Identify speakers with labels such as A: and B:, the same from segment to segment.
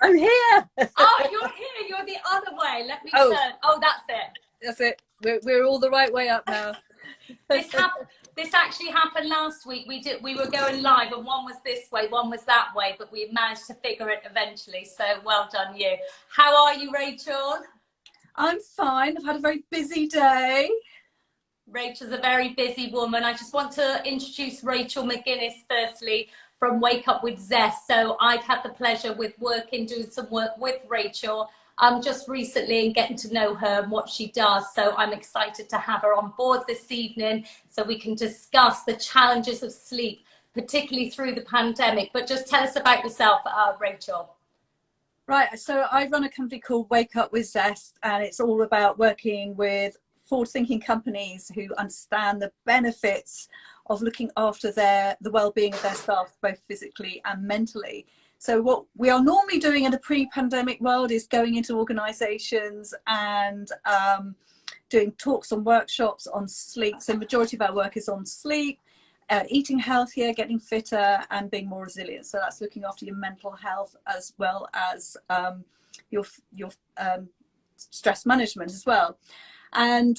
A: I'm here.
B: Oh, you're here. You're the other way. Let me
A: Oh,
B: turn. Oh, that's it.
A: that's it. We're all the right way up now.
B: This actually happened last week. We were going live, and one was this way, one was that way, but we managed to figure it eventually. So well done, you. How are you, Rachel?
A: I'm fine. I've had a very busy day.
B: Rachel's a very busy woman. I just want to introduce Rachel McGuiness firstly from Wake Up with Zest. So I've had the pleasure with doing some work with Rachel just recently and getting to know her and what she does. So I'm excited to have her on board this evening so we can discuss the challenges of sleep, particularly through the pandemic. But just tell us about yourself, Rachel.
A: Right, so I run a company called Wake Up with Zest, and it's all about working with forward-thinking companies who understand the benefits of looking after the well-being of their staff, both physically and mentally. So what we are normally doing in a pre-pandemic world is going into organisations and doing talks and workshops on sleep. So the majority of our work is on sleep, eating healthier, getting fitter, and being more resilient. So that's looking after your mental health as well as your stress management as well. And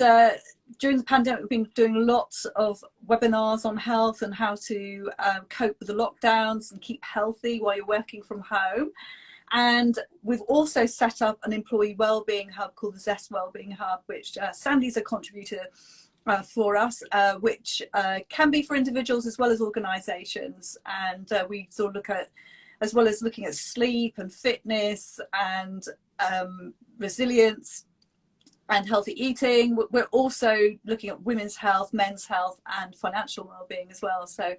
A: during the pandemic, we've been doing lots of webinars on health and how to cope with the lockdowns and keep healthy while you're working from home. And we've also set up an employee wellbeing hub called the Zest Wellbeing Hub, which Sandy's a contributor for us, which can be for individuals as well as organisations. And we sort of look at, as well as looking at sleep and fitness and resilience and healthy eating, we're also looking at women's health, men's health, and financial well-being as well. So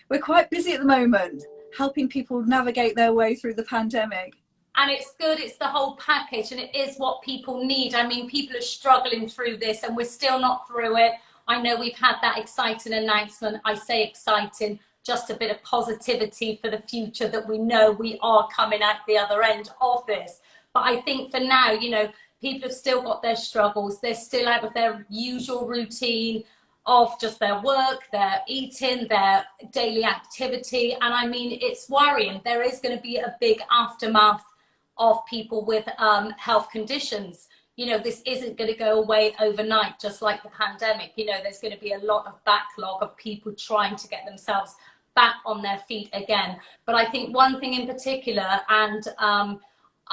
A: we're quite busy at the moment, helping people navigate their way through the pandemic.
B: And it's good, it's the whole package, and it is what people need. I mean, people are struggling through this, and we're still not through it. I know we've had that exciting announcement. I say exciting, just a bit of positivity for the future, that we know we are coming out the other end of this. But I think for now, you know, people have still got their struggles. They're still out of their usual routine of just their work, their eating, their daily activity. And I mean, it's worrying. There is going to be a big aftermath of people with health conditions. You know, this isn't going to go away overnight, just like the pandemic. You know, there's going to be a lot of backlog of people trying to get themselves back on their feet again. But I think one thing in particular, and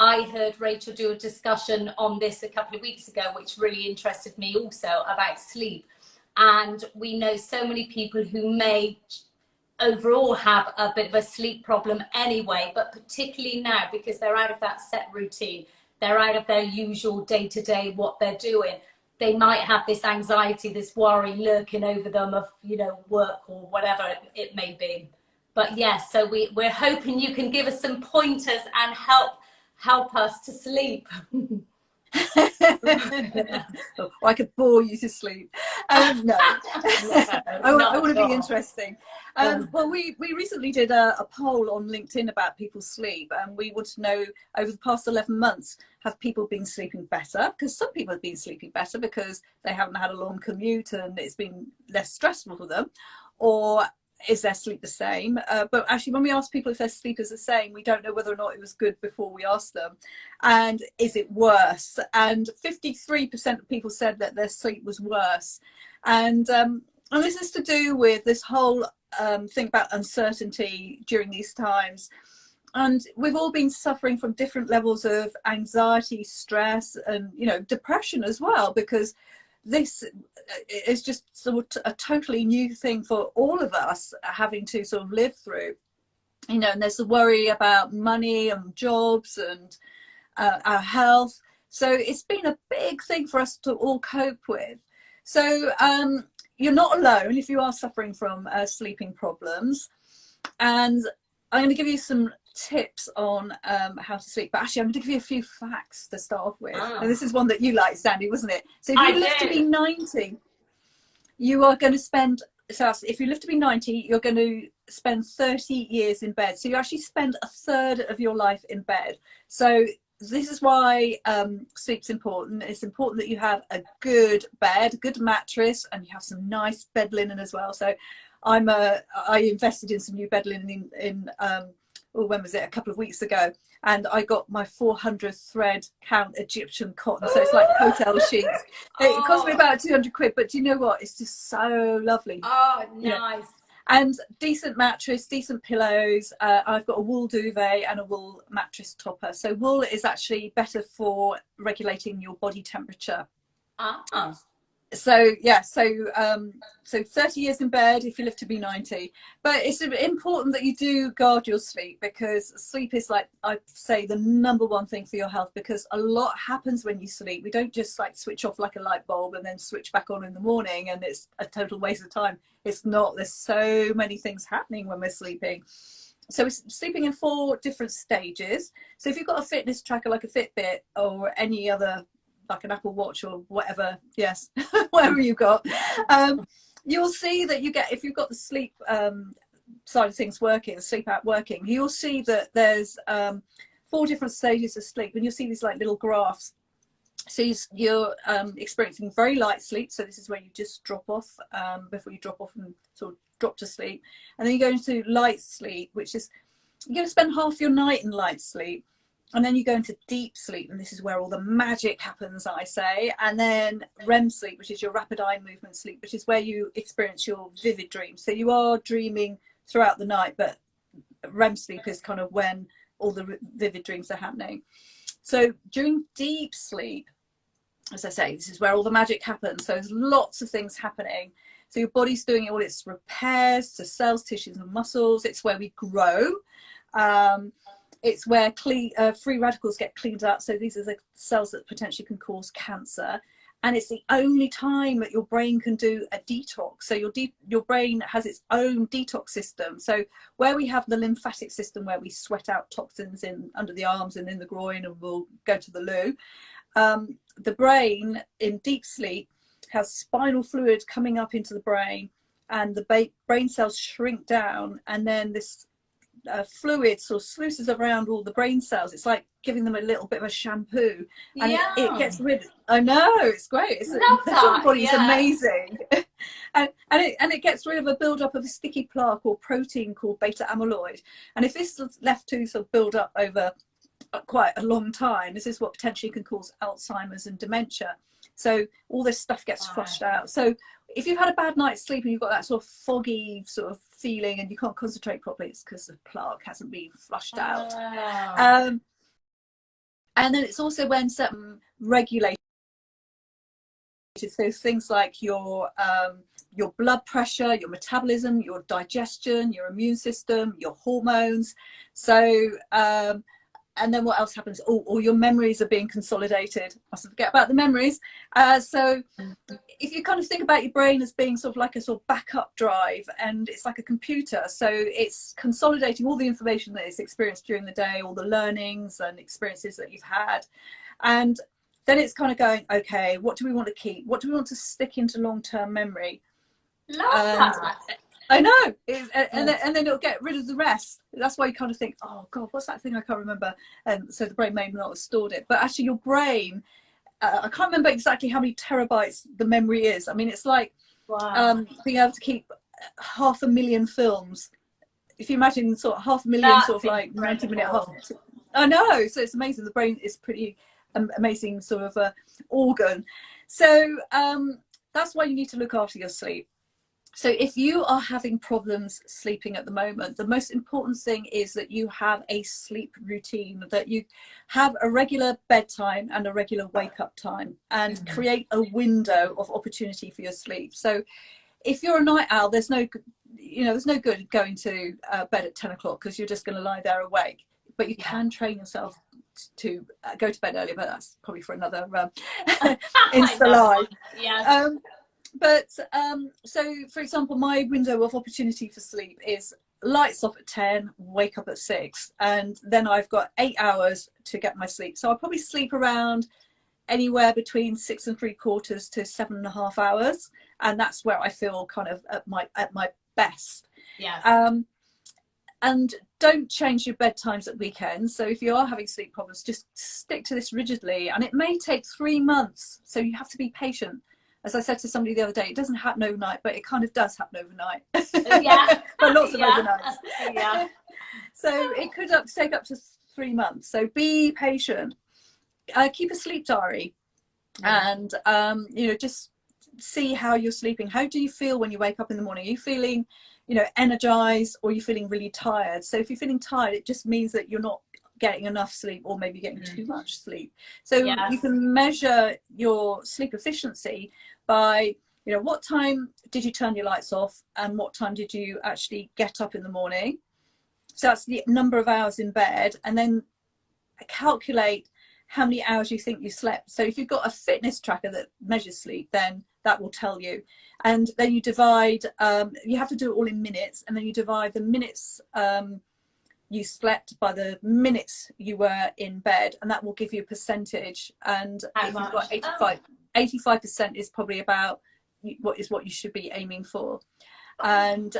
B: I heard Rachel do a discussion on this a couple of weeks ago, which really interested me also, about sleep. And we know so many people who may overall have a bit of a sleep problem anyway, but particularly now, because they're out of that set routine, they're out of their usual day-to-day what they're doing, they might have this anxiety, this worry lurking over them of, you know, work or whatever it may be. But yes, so we're hoping you can give us some pointers and help us to sleep.
A: Or I could bore you to sleep. No, I want to be interesting. Well, we recently did a poll on LinkedIn about people's sleep, and we want to know, over the past 11 months, have people been sleeping better? Because some people have been sleeping better because they haven't had a long commute and it's been less stressful for them. Or is their sleep the same? But actually, when we ask people if their sleep is the same, we don't know whether or not it was good before we asked them. And is it worse? And 53% of people said that their sleep was worse. And this is to do with this whole thing about uncertainty during these times. And we've all been suffering from different levels of anxiety, stress, and, you know, depression as well, because this is just sort of a totally new thing for all of us having to sort of live through, you know. And there's the worry about money and jobs and our health. So it's been a big thing for us to all cope with. So you're not alone if you are suffering from sleeping problems. And I'm going to give you some tips on how to sleep, but actually I'm going to give you a few facts to start off with. And this is one that you liked, Sandy, wasn't it? So if you live to be 90, you are going to spend, so if you live to be 90, you're going to spend 30 years in bed. So you actually spend a third of your life in bed. So this is why sleep's important. It's important that you have a good bed, good mattress, and you have some nice bed linen as well. So I invested in some new bed linen in oh, when was it? A couple of weeks ago. And I got my 400th thread count Egyptian cotton. So it's like hotel sheets. It cost me about 200 quid, but do you know what? It's just so lovely.
B: Oh, nice.
A: And decent mattress, decent pillows. I've got a wool duvet and a wool mattress topper. So wool is actually better for regulating your body temperature. So yeah, so 30 years in bed if you live to be 90. But it's important that you do guard your sleep, because sleep is, like I say, the #1 thing for your health, because a lot happens when you sleep. We don't just like switch off like a light bulb and then switch back on in the morning, and it's a total waste of time. It's not. There's so many things happening when we're sleeping. So we're sleeping in 4 different stages. So if you've got a fitness tracker like a Fitbit or any other, like an Apple Watch or whatever, yes, whatever you've got, you'll see that you get, if you've got the sleep side of things working, the sleep app working, you'll see that there's 4 different stages of sleep, and you'll see these like little graphs. So you're experiencing very light sleep. So this is where you just drop off before you drop off and sort of drop to sleep. And then you go into light sleep, which is, you're going to spend half your night in light sleep. And then you go into deep sleep, and this is where all the magic happens, I say. And then REM sleep, which is your rapid eye movement sleep, which is where you experience your vivid dreams. So you are dreaming throughout the night, but REM sleep is kind of when all the vivid dreams are happening. So during deep sleep, as I say, this is where all the magic happens. So there's lots of things happening. So your body's doing all its repairs to cells, tissues, and muscles. It's where we grow. It's where free radicals get cleaned up. So these are the cells that potentially can cause cancer. And it's the only time that your brain can do a detox. So your brain has its own detox system. So where we have the lymphatic system, where we sweat out toxins in under the arms and in the groin, and we'll go to the loo, the brain in deep sleep has spinal fluid coming up into the brain, and the brain cells shrink down, and then this fluid sort of sluices around all the brain cells. It's like giving them a little bit of a shampoo, and it gets rid. I know, it's great. The human body is amazing. and it gets rid of a build-up of a sticky plaque or protein called beta amyloid. And if this is left to sort of build up over quite a long time, this is what potentially can cause Alzheimer's and dementia. So all this stuff gets flushed out. So if you've had a bad night's sleep and you've got that sort of foggy sort of feeling and you can't concentrate properly, it's because the plaque hasn't been flushed out. And then it's also when certain regulators, so things like your blood pressure, your metabolism, your digestion, your immune system, your hormones. So and then what else happens? All your memories are being consolidated. Mustn't forget about the memories. So if you kind of think about your brain as being sort of like a sort of backup drive, and it's like a computer, so it's consolidating all the information that is experienced during the day, all the learnings and experiences that you've had. And then it's kind of going, okay, what do we want to keep? What do we want to stick into long-term memory?
B: Love that.
A: I know, and then it'll get rid of the rest. That's why you kind of think, oh God, what's that thing I can't remember? And so the brain may not have stored it. But actually your brain, I can't remember exactly how many terabytes the memory is. I mean, it's like being able to keep 500,000 films. If you imagine sort of 500,000 sort of like 90-minute I know, so it's amazing. The brain is pretty amazing sort of organ. So that's why you need to look after your sleep. So if you are having problems sleeping at the moment, the most important thing is that you have a sleep routine, that you have a regular bedtime and a regular wake up time, and create a window of opportunity for your sleep. So if you're a night owl, there's no good going to bed at 10 o'clock because you're just going to lie there awake. But you can train yourself to go to bed earlier, but that's probably for another Insta Live.
B: Yeah.
A: But so for example, my window of opportunity for sleep is lights off at 10, wake up at 6, and then I've got 8 hours to get my sleep. So I'll probably sleep around anywhere between 6 3/4 to 7.5 hours, and that's where I feel kind of at my best.
B: Yeah.
A: And don't change your bedtimes at weekends. So if you are having sleep problems, just stick to this rigidly, and it may take 3 months, so you have to be patient. As I said to somebody the other day, it doesn't happen overnight, but it kind of does happen overnight.
B: Yeah.
A: But lots of overnights.
B: Yeah.
A: So it could take up to 3 months. So be patient. Keep a sleep diary, and you know, just see how you're sleeping. How do you feel when you wake up in the morning? Are you feeling, you know, energized, or are you feeling really tired? So if you're feeling tired, it just means that you're not getting enough sleep, or maybe getting too much sleep. So you can measure your sleep efficiency by, you know, what time did you turn your lights off, and what time did you actually get up in the morning. So that's the number of hours in bed, and then calculate how many hours you think you slept. So if you've got a fitness tracker that measures sleep, then that will tell you. And then you divide, you have to do it all in minutes, and then you divide the minutes you slept by the minutes you were in bed, and that will give you a percentage. And if you've got 85% is probably about what you should be aiming for. And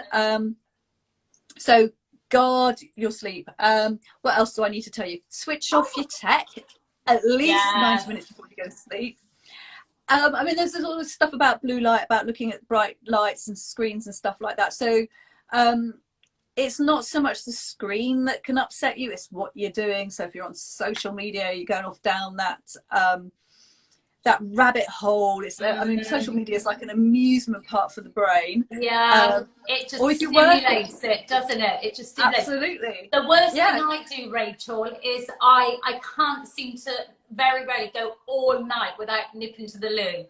A: so guard your sleep. What else do I need to tell you? Switch off your tech at least 90 minutes before you go to sleep. I mean, there's all this stuff about blue light, about looking at bright lights and screens and stuff like that. So it's not so much the screen that can upset you, it's what you're doing. So if you're on social media, you're going off down that that rabbit hole. It's I mean, social media is like an amusement park for the brain.
B: It just stimulates it, doesn't it? It just stimulates.
A: Absolutely.
B: The worst thing I do, Rachel, is I can't seem to very rarely go all night without nipping to the loo.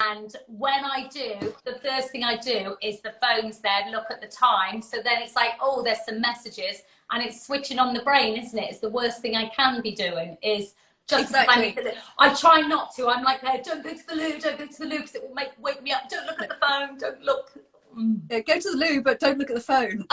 B: And when I do, the first thing I do is the phone's there, look at the time. So then it's like, oh, there's some messages, and it's switching on the brain, isn't it? It's the worst thing I can be doing is just I try not to. I'm like, don't go to the loo, don't go to the loo, because it will wake me up. Don't look at the phone, don't look.
A: Yeah, go to the loo, but don't look at the phone.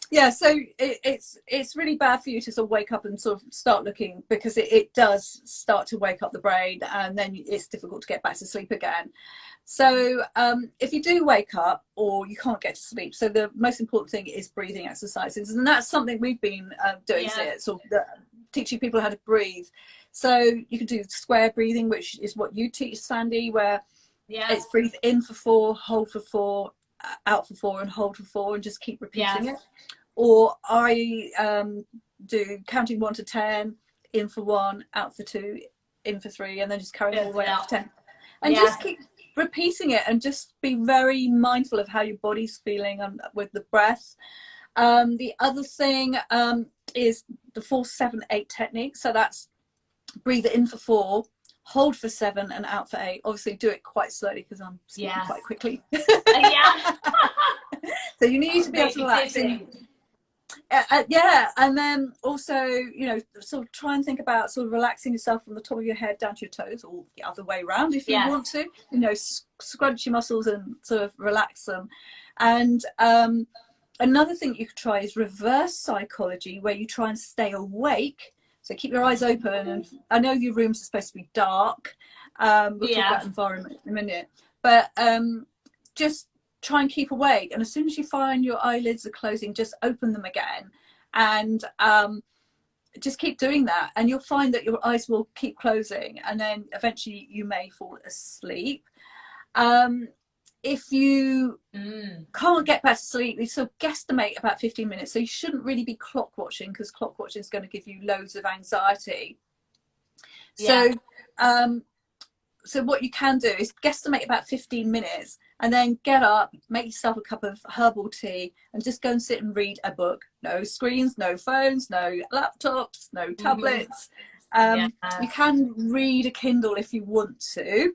A: Yeah, so it's really bad for you to sort of wake up and sort of start looking, because it does start to wake up the brain, and then it's difficult to get back to sleep again. So if you do wake up or you can't get to sleep, so the most important thing is breathing exercises, and that's something we've been doing, sort of teaching people how to breathe. So you can do square breathing, which is what you teach, Sandy, where it's breathe in for 4, hold for 4, out for 4, and hold for 4, and just keep repeating it. Or I do counting 1 to 10, in for 1, out for 2, in for 3, and then just carry all the way up to 10. And just keep repeating it, and just be very mindful of how your body's feeling with the breath. The other thing is the 4-7-8 technique. So that's breathe in for 4, hold for 7, and out for 8. Obviously do it quite slowly, because I'm speaking quite quickly. So you need to be able to relax. And then also, you know, sort of try and think about sort of relaxing yourself from the top of your head down to your toes, or the other way around if you want to. You know, scrunch your muscles and sort of relax them. And another thing you could try is reverse psychology, where you try and stay awake. So keep your eyes open, and I know your rooms are supposed to be dark. We'll talk about environment in a minute, but just try and keep awake, and as soon as you find your eyelids are closing, just open them again, and just keep doing that, and you'll find that your eyes will keep closing, and then eventually you may fall asleep. If you can't get back to sleep, you sort of guesstimate about 15 minutes. So you shouldn't really be clock watching, because clock watching is going to give you loads of anxiety. So what you can do is guesstimate about 15 minutes, and then get up, make yourself a cup of herbal tea, and just go and sit and read a book. No screens, no phones, no laptops, no tablets. You can read a Kindle if you want to,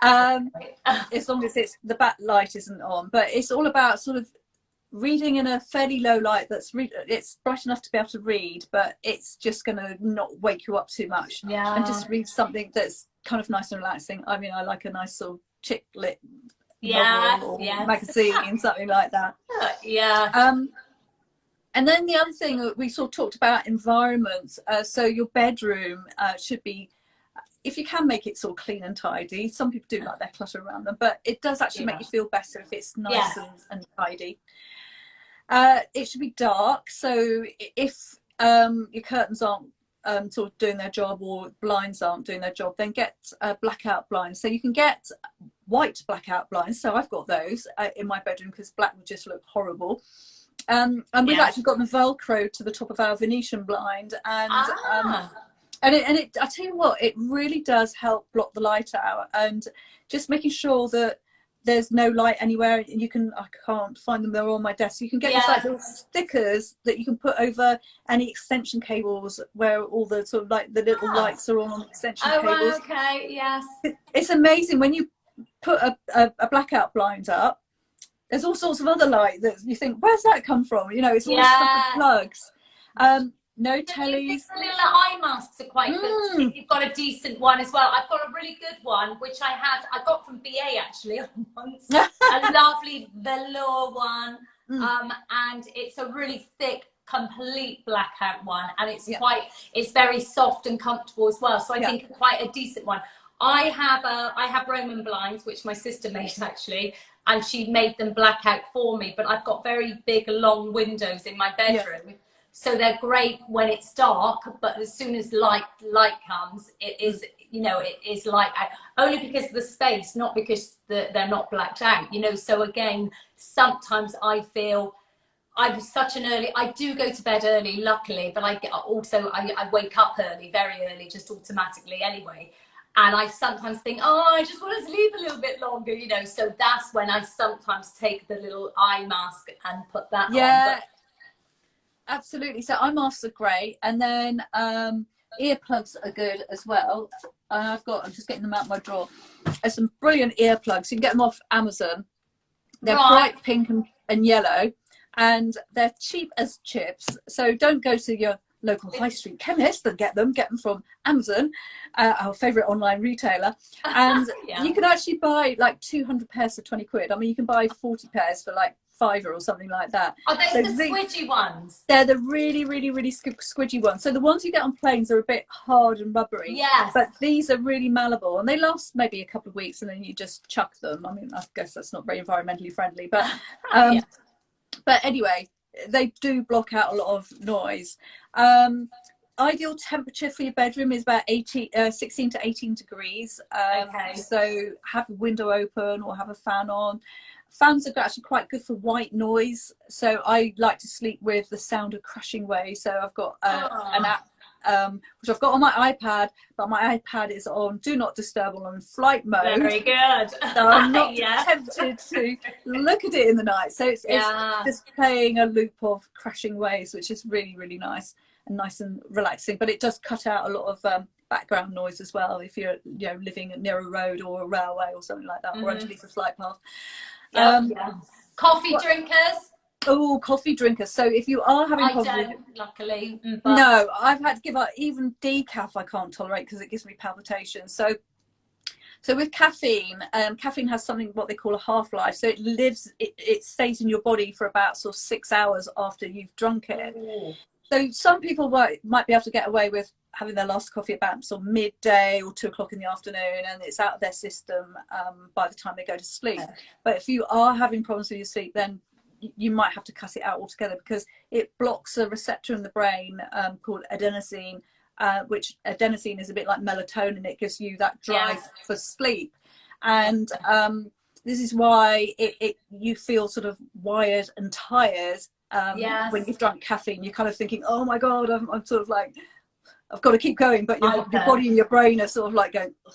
A: as long as the backlight isn't on. But it's all about sort of reading in a fairly low light it's bright enough to be able to read, but it's just going to not wake you up too much. And just read something that's kind of nice and relaxing. I mean, I like a nice sort of chick lit novel or magazine, something like that. And then the other thing we sort of talked about, environments. So your bedroom should be, if you can make it sort of clean and tidy. Some people do like their clutter around them, but it does actually make you feel better if it's nice and tidy. It should be dark. So if your curtains aren't sort of doing their job, or blinds aren't doing their job, then get blackout blinds. So you can get white blackout blinds, so I've got those in my bedroom because black would just look horrible. And we've actually got them Velcro to the top of our Venetian blind, and it I tell you what, it really does help block the light out, and just making sure that there's no light anywhere. I can't find them, they're on my desk. You can get these like little stickers that you can put over any extension cables where all the sort of like the little lights are on the extension cables.
B: Okay, yes.
A: It's amazing when you put a blackout blind up. There's all sorts of other light that you think, where's that come from? You know, it's all stuff with plugs. No tellies.
B: The little eye masks are quite good. If you've got a decent one as well. I've got a really good one, which I got from BA actually once. A lovely velour one. And it's a really thick, complete blackout one. And it's very soft and comfortable as well. So I think quite a decent one. I have Roman blinds, which my sister made actually, and she made them blackout for me. But I've got very big, long windows in my bedroom, so they're great when it's dark. But as soon as light comes, it is it is light out. Only because of the space, not because they're not blacked out. So again, sometimes I feel I'm such an early. I do go to bed early, luckily, but I wake up early, very early, just automatically anyway. And I sometimes think, I just want to sleep a little bit longer, So that's when I sometimes take the little eye mask and put that on.
A: Yeah, absolutely. So eye masks are great. And then earplugs are good as well. I'm just getting them out of my drawer. There's some brilliant earplugs. You can get them off Amazon. They're bright pink and yellow. And they're cheap as chips. So don't go to your local high street chemist and get them from Amazon, our favorite online retailer, and you can actually buy like 200 pairs for 20 quid. I mean, you can buy 40 pairs for like £5 or something like that.
B: Are those the squidgy ones?
A: They're the really squidgy ones. So the ones you get on planes are a bit hard and rubbery, but these are really malleable, and they last maybe a couple of weeks and then you just chuck them. I mean, I guess that's not very environmentally friendly, but but anyway, they do block out a lot of noise. Ideal temperature for your bedroom is about 16 to 18 degrees. So have a window open or have a fan on. Fans are actually quite good for white noise. So I like to sleep with the sound of crashing waves. So I've got an app which I've got on my iPad, but my iPad is on Do Not Disturb on flight mode.
B: Very good.
A: So I'm not tempted to look at it in the night. So it's just playing a loop of crashing waves, which is really, really nice and relaxing. But it does cut out a lot of background noise as well if you're living near a road or a railway or something like that, or underneath a flight path.
B: Coffee drinkers.
A: Oh, coffee drinkers. So if you are having coffee,
B: I don't, luckily.
A: No, I've had to give up. Even decaf I can't tolerate because it gives me palpitations. So with caffeine, caffeine has something what they call a half-life. So it stays in your body for about sort of 6 hours after you've drunk it. Ooh. So some people might be able to get away with having their last coffee about sort of midday or 2 o'clock in the afternoon, and it's out of their system by the time they go to sleep. But if you are having problems with your sleep, then you might have to cut it out altogether because it blocks a receptor in the brain called adenosine, which adenosine is a bit like melatonin. It gives you that drive for sleep. And this is why you feel sort of wired and tired when you've drunk caffeine. You're kind of thinking, oh my God, I'm sort of like, I've got to keep going, but your body and your brain are sort of like going, ugh.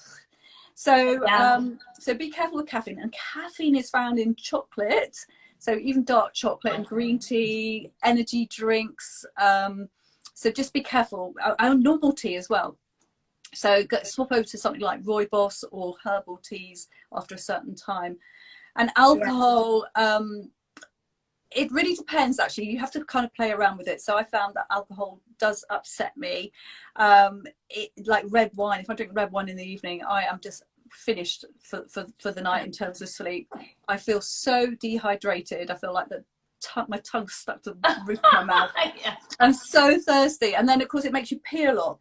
A: So be careful with caffeine. And caffeine is found in chocolate. So even dark chocolate and green tea, energy drinks. So just be careful. And normal tea as well. So swap over to something like rooibos or herbal teas after a certain time. And alcohol, it really depends actually. You have to kind of play around with it. So I found that alcohol does upset me. Like red wine, if I drink red wine in the evening, I am just finished for the night in terms of sleep. I feel so dehydrated. I feel like my tongue's stuck to the roof of my mouth. I'm so thirsty, and then of course it makes you pee a lot.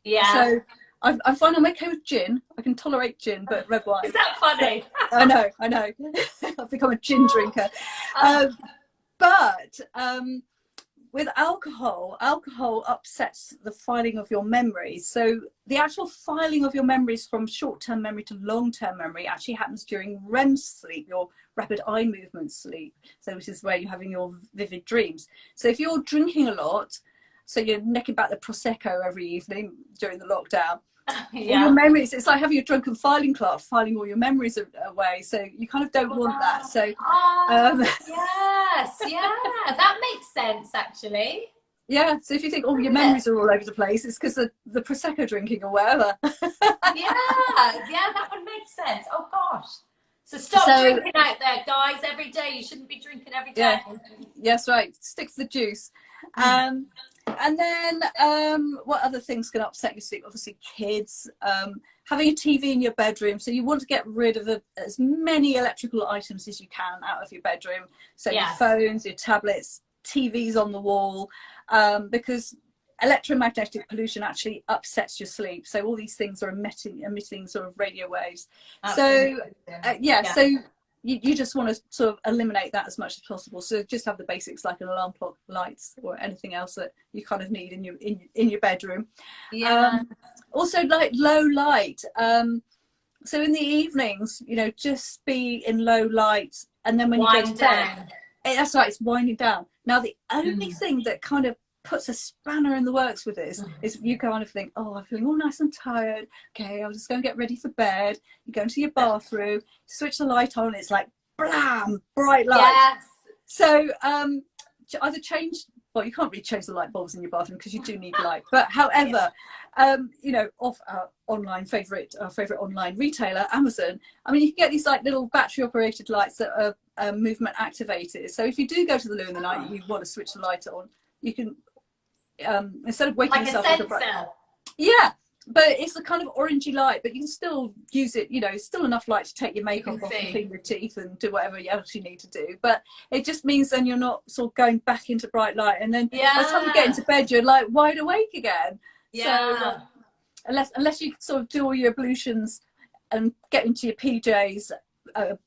A: So I find I'm okay with gin. I can tolerate gin, but red wine.
B: Is that funny?
A: I know. I've become a gin drinker. But with alcohol, alcohol upsets the filing of your memories. So the actual filing of your memories from short-term memory to long-term memory actually happens during REM sleep, your rapid eye movement sleep. So which is where you're having your vivid dreams. So if you're drinking a lot, so you're necking back the Prosecco every evening during the lockdown, all your memories, it's like having a drunken filing clerk filing all your memories away. So you kind of don't want that. So
B: yes, yeah, that makes sense actually.
A: Yeah, so if you think, oh, your memories are all over the place, it's because of the Prosecco drinking or whatever.
B: Yeah, that would make sense. Oh gosh. So stop drinking out there, guys, every day. You shouldn't be drinking every day.
A: Yeah, yes, right. Stick to the juice. And then what other things can upset your sleep? Obviously, kids. Having a TV in your bedroom. So you want to get rid of as many electrical items as you can out of your bedroom. So your phones, your tablets, TVs on the wall, because electromagnetic pollution actually upsets your sleep. So all these things are emitting sort of radio waves. Absolutely. So so you just want to sort of eliminate that as much as possible. So just have the basics like an alarm clock, lights, or anything else that you kind of need in your bedroom. Also, like low light. So in the evenings, you know, just be in low light, and then when you go to bed, that's right, it's winding down. Now the only thing that kind of puts a spanner in the works with this is you kind of think, oh, I'm feeling all nice and tired. Okay, I'll just go and get ready for bed. You go into your bathroom, switch the light on, it's like blam, bright light. Yes. So either change, well, you can't really change the light bulbs in your bathroom because you do need light. But however, you know, off our favorite online retailer, Amazon, I mean, you can get these like little battery operated lights that are movement activated. So if you do go to the loo in the night and you want to switch the light on, you can, instead of waking yourself up, but it's a kind of orangey light, but you can still use it, you know, still enough light to take your makeup off and clean your teeth and do whatever else you need to do. But it just means then you're not sort of going back into bright light, and then by the time you get into bed you're like wide awake again. So unless you sort of do all your ablutions and get into your PJs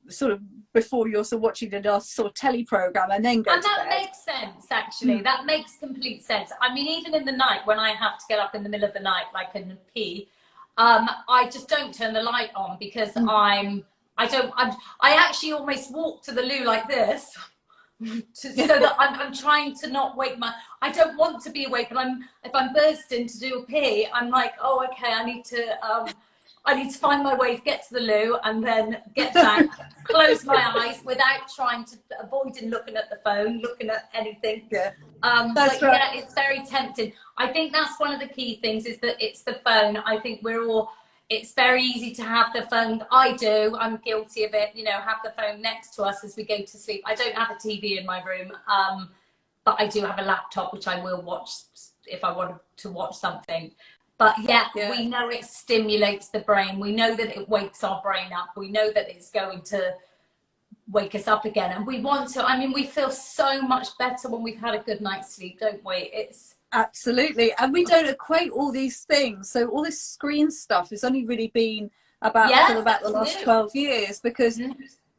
A: sort of before you're sort of watching the last sort of telly program and then go to bed.
B: And that makes sense actually. That makes complete sense. I mean, even in the night when I have to get up in the middle of the night like in pee, I just don't turn the light on because I actually almost walk to the loo like this so that I'm trying to not wake I don't want to be awake, but if I'm bursting to do a pee, I'm like, oh okay, I need to find my way to get to the loo and then get back, close my eyes without trying to avoiding looking at the phone, looking at anything. That's right. Yeah, it's very tempting. I think that's one of the key things is that it's the phone. I think it's very easy to have the phone. I'm guilty of it, you know, have the phone next to us as we go to sleep. I don't have a TV in my room, but I do have a laptop, which I will watch if I want to watch something. But we know it stimulates the brain. We know that it wakes our brain up. We know that it's going to wake us up again. And we want to, I mean, we feel so much better when we've had a good night's sleep, don't we? It's
A: absolutely. And we don't equate all these things. So all this screen stuff has only really been about the last 12 years because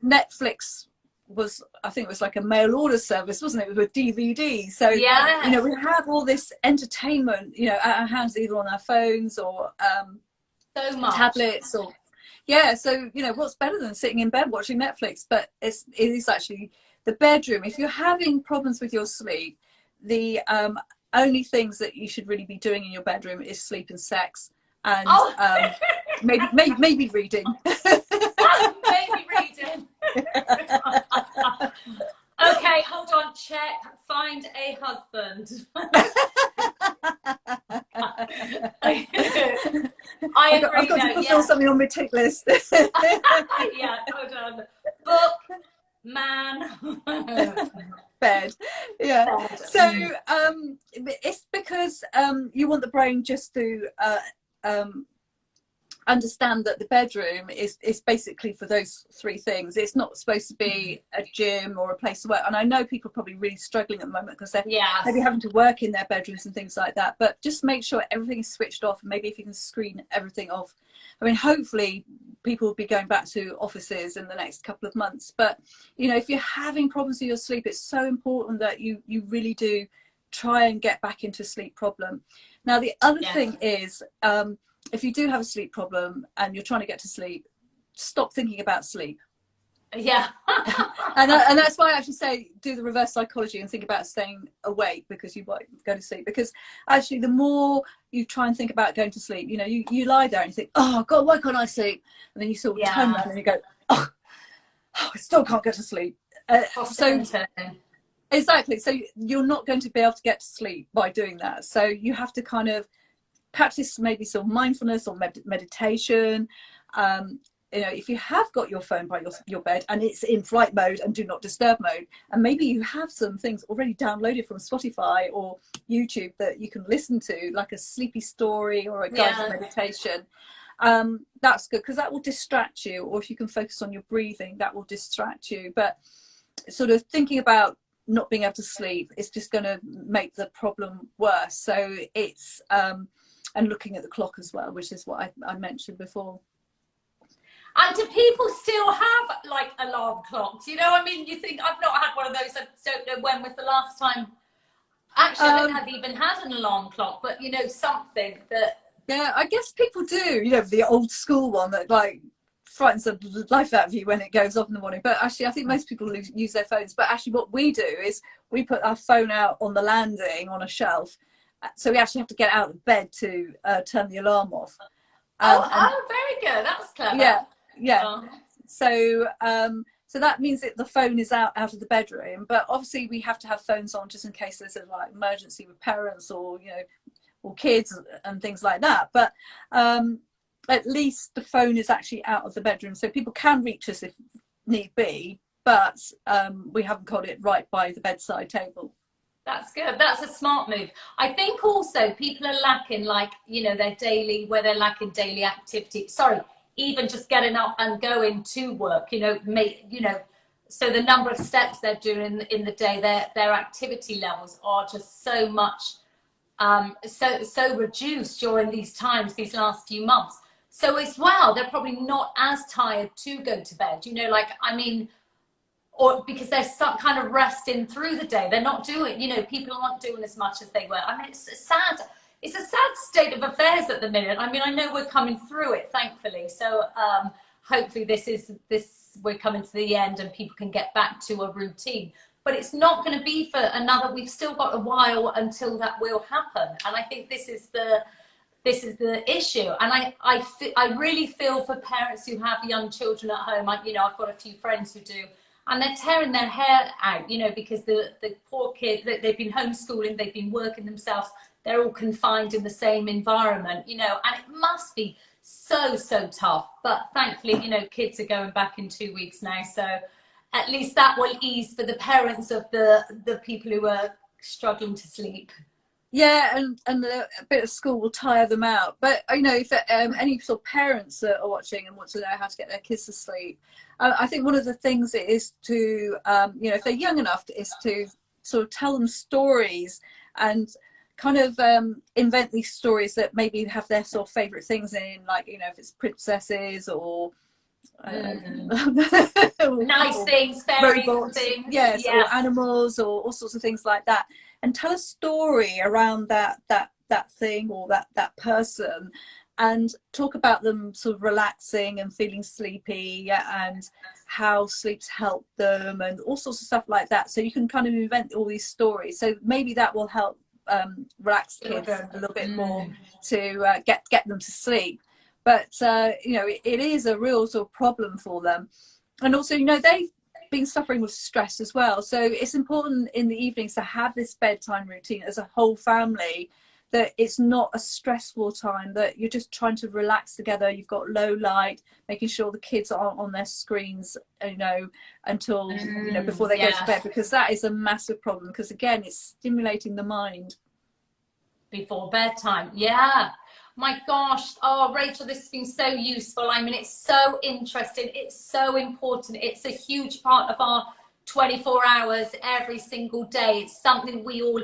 A: Netflix was, I think it was like a mail order service, wasn't it, with DVDs. So you know, we have all this entertainment, you know, at our hands, either on our phones or
B: so much
A: tablets or so you know, what's better than sitting in bed watching Netflix? But it is actually the bedroom. If you're having problems with your sleep, the only things that you should really be doing in your bedroom is sleep and sex, and maybe reading.
B: Maybe reading. Okay, hold on, check, find a husband. I agree.
A: I've got to fulfill something on my tick list.
B: Yeah, hold on. Book, man,
A: bed. Bed. So it's because you want the brain just to understand that the bedroom is basically for those three things. It's not supposed to be a gym or a place to work. And I know people are probably really struggling at the moment because they're maybe having to work in their bedrooms and things like that. But just make sure everything is switched off. And maybe if you can screen everything off. I mean, hopefully people will be going back to offices in the next couple of months. But, you know, if you're having problems with your sleep, it's so important that you really do try and get back into a sleep problem. Now, the other thing is, if you do have a sleep problem and you're trying to get to sleep, stop thinking about sleep.
B: Yeah.
A: and that's why I actually say do the reverse psychology and think about staying awake because you won't go to sleep. Because actually, the more you try and think about going to sleep, you know, you lie there and you think, oh God, why can't I sleep? And then you sort of turn around and you go, oh, I still can't get to sleep. So exactly, so you're not going to be able to get to sleep by doing that. So you have to kind of practice maybe some mindfulness or meditation. You know, if you have got your phone by your bed and it's in flight mode and do not disturb mode, and maybe you have some things already downloaded from Spotify or YouTube that you can listen to, like a sleepy story or a guided meditation, that's good because that will distract you. Or if you can focus on your breathing, that will distract you. But sort of thinking about not being able to sleep is just going to make the problem worse. So it's and looking at the clock as well, which is what I mentioned before.
B: And do people still have like alarm clocks? You know, I mean, you think I've not had one of those. I don't know when was the last time. Actually, I don't have even had an alarm clock, but you know, something that.
A: Yeah, I guess people do. You know, the old school one that like frightens the life out of you when it goes off in the morning. But actually, I think most people use their phones. But actually, what we do is we put our phone out on the landing on a shelf, so we actually have to get out of bed to turn the alarm off.
B: Very good. That's clever.
A: Yeah. So that means that the phone is out of the bedroom, but obviously we have to have phones on just in case there's a like emergency with parents or, you know, or kids and things like that. But at least the phone is actually out of the bedroom, so people can reach us if need be, but we haven't got it right by the bedside table.
B: That's good. That's a smart move. I think also people are lacking, like, you know, where they're lacking daily activity. Sorry, even just getting up and going to work, you know, so the number of steps they're doing in the day, their activity levels are just so much, so reduced during these times, these last few months. So as well, they're probably not as tired to go to bed, you know, like, I mean, or because they're some kind of resting through the day. They're not doing, you know, people aren't doing as much as they were. I mean, it's a sad state of affairs at the minute. I mean, I know we're coming through it, thankfully. So hopefully we're coming to the end and people can get back to a routine. But it's not going to be for we've still got a while until that will happen. And I think this is the issue. And I really feel for parents who have young children at home. I've got a few friends who do. And they're tearing their hair out, you know, because the poor kids, they've been homeschooling, they've been working themselves, they're all confined in the same environment, you know, and it must be so tough. But thankfully, you know, kids are going back in 2 weeks now. So at least that will ease for the parents of the people who are struggling to sleep.
A: Yeah, and a bit of school will tire them out. But, you know, if any sort of parents are watching and want to know how to get their kids to sleep, I think one of the things is to, you know, if they're young enough, is to sort of tell them stories and kind of invent these stories that maybe have their sort of favourite things in, like, you know, if it's princesses or
B: nice things, fairies, robots, things.
A: Yes, or animals or all sorts of things like that, and tell a story around that thing or that person, and talk about them sort of relaxing and feeling sleepy and how sleep's helped them and all sorts of stuff like that. So you can kind of invent all these stories. So maybe that will help relax kids a little bit more to get them to sleep. But, you know, it is a real sort of problem for them. And also, you know, they've been suffering with stress as well. So it's important in the evenings to have this bedtime routine as a whole family, that it's not a stressful time, that you're just trying to relax together. You've got low light, making sure the kids aren't on their screens, you know, until, you know, before they go to bed, because that is a massive problem. Because again, it's stimulating the mind.
B: Before bedtime, yeah. My gosh, oh Rachel, this has been so useful. I mean, it's so interesting, it's so important, it's a huge part of our 24 hours every single day. It's something we all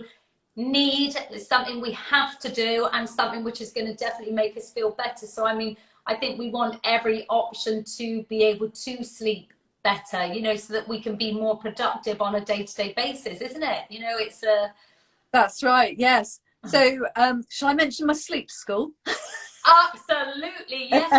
B: need, it's something we have to do, and something which is going to definitely make us feel better. So I mean, I think we want every option to be able to sleep better, you know, so that we can be more productive on a day-to-day basis, isn't it? You know, it's
A: That's right, yes. So shall I mention my sleep school?
B: Absolutely, yes.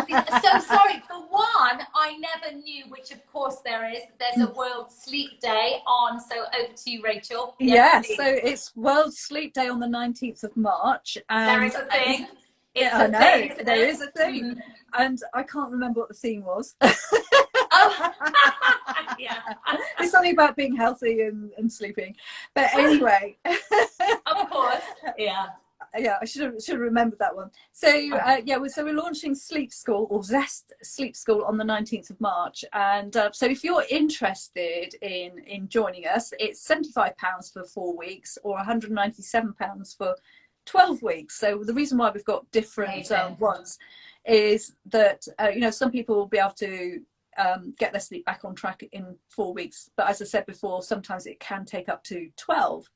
B: So sorry, for one, I never knew, which of course there's a World Sleep Day on, so over to you, Rachel.
A: Yes, so it's World Sleep Day on the 19th of March. And
B: there is a thing. It's
A: I
B: a
A: know,
B: thing, isn't
A: there
B: it?
A: is a thing.
B: Mm-hmm.
A: And I can't remember what the theme was.
B: Oh. Yeah.
A: It's something about being healthy and sleeping. But anyway.
B: Of course, yeah.
A: Yeah, I should have remembered that one. So so we're launching Sleep School, or Zest Sleep School, on the 19th of March. And so if you're interested in joining us, it's £75 for 4 weeks or £197 for 12 weeks. So the reason why we've got different ones is that some people will be able to get their sleep back on track in 4 weeks, but as I said before, sometimes it can take up to 12.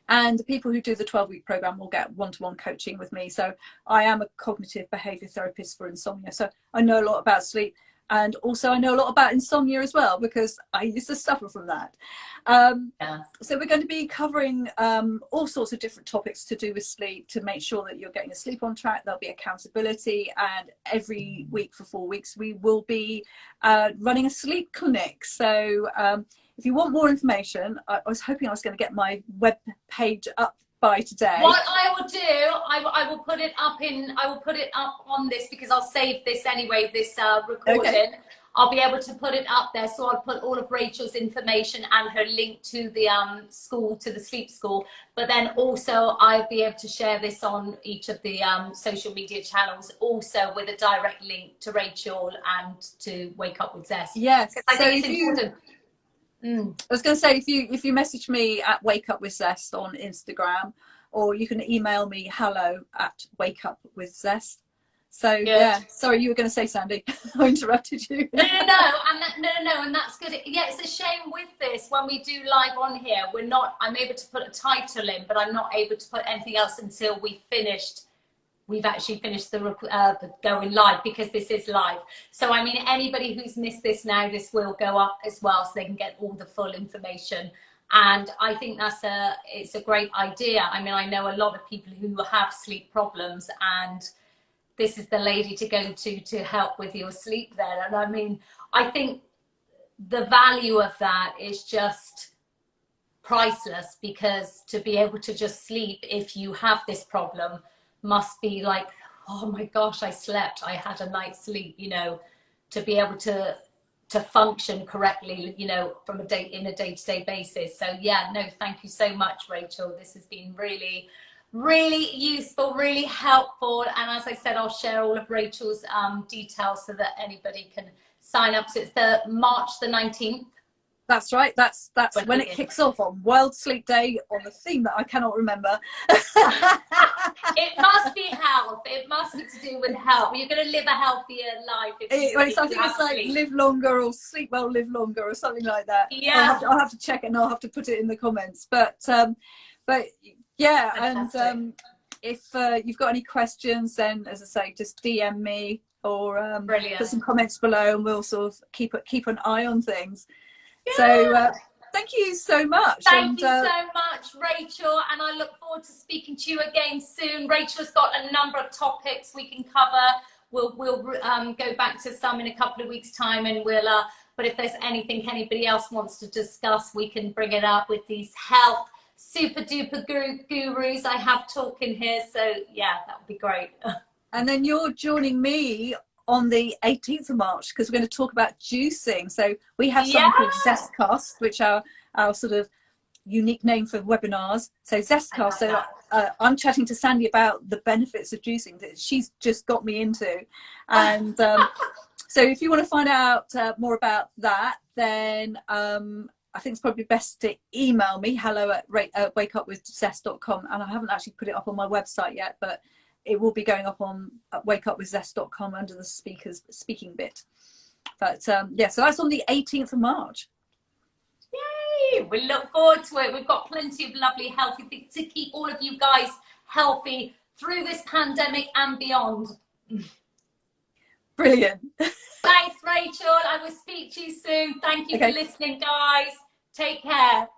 A: And the people who do the 12-week program will get one-to-one coaching with me. So I am a cognitive behavior therapist for insomnia, so I know a lot about sleep, and also I know a lot about insomnia as well, because I used to suffer from that. So we're going to be covering all sorts of different topics to do with sleep, to make sure that you're getting your sleep on track. There'll be accountability, and every week for 4 weeks we will be running a sleep clinic. So if you want more information, I was hoping I was going to get my web page up by today.
B: What I will do, I will put it up on this, because I'll save this anyway, this recording. Okay. I'll be able to put it up there, so I'll put all of Rachel's information and her link to the school, to the sleep school. But then also I'll be able to share this on each of the social media channels, also with a direct link to Rachel and to Wake Up with Zest.
A: Yes,
B: I think it's important.
A: I was going to say, if you message me at Wake Up with Zest on Instagram, or you can email me hello@wakeupwithzest. So good. Yeah, sorry, you were going to say, Sandy. I interrupted you.
B: No, and that's good. Yeah, it's a shame with this, when we do live on here, I'm able to put a title in, but I'm not able to put anything else until we've actually finished the going live, because this is live. So I mean, anybody who's missed this now, this will go up as well, so they can get all the full information. And I think it's a great idea. I mean, I know a lot of people who have sleep problems, and this is the lady to go to help with your sleep then. And I mean, I think the value of that is just priceless, because to be able to just sleep, if you have this problem, must be like, oh my gosh, I slept, I had a night's sleep, to be able to function correctly, from a day-to-day basis. So yeah, no, thank you so much, Rachel. This has been really, really useful, really helpful. And as I said, I'll share all of Rachel's details so that anybody can sign up. So it's the March the 19th.
A: That's right. That's when it kicks off, on World Sleep Day, on the theme that I cannot remember.
B: It must be health. It must be to do with health. You're going to live a healthier life. I
A: think it's like live longer, or sleep well, live longer, or something like that.
B: Yeah.
A: I'll have to check it, and I'll have to put it in the comments. But yeah, fantastic. And if you've got any questions, then as I say, just DM me, or put some comments below, and we'll sort of keep an eye on things. Yeah. So thank you so much.
B: Thank you so much, Rachel, and I look forward to speaking to you again soon. Rachel's got a number of topics we can cover. We'll go back to some in a couple of weeks' time, and but if there's anything anybody else wants to discuss, we can bring it up with these health super duper gurus I have talking here. So yeah, that would be great.
A: And then you're joining me on the 18th of March, because we're going to talk about juicing. So we have something called Zestcast, which are our sort of unique name for webinars. So Zestcast. So I'm chatting to Sandy about the benefits of juicing that she's just got me into. And so if you want to find out more about that, then I think it's probably best to email me, hello@wakeupwithzest.com. And I haven't actually put it up on my website yet, but it will be going up on wakeupwithzest.com under the speaking bit. But yeah, so that's on the 18th of March.
B: Yay! We look forward to it. We've got plenty of lovely, healthy things to keep all of you guys healthy through this pandemic and beyond.
A: Brilliant.
B: Thanks, Rachel. I will speak to you soon. Thank you for listening, guys. Take care.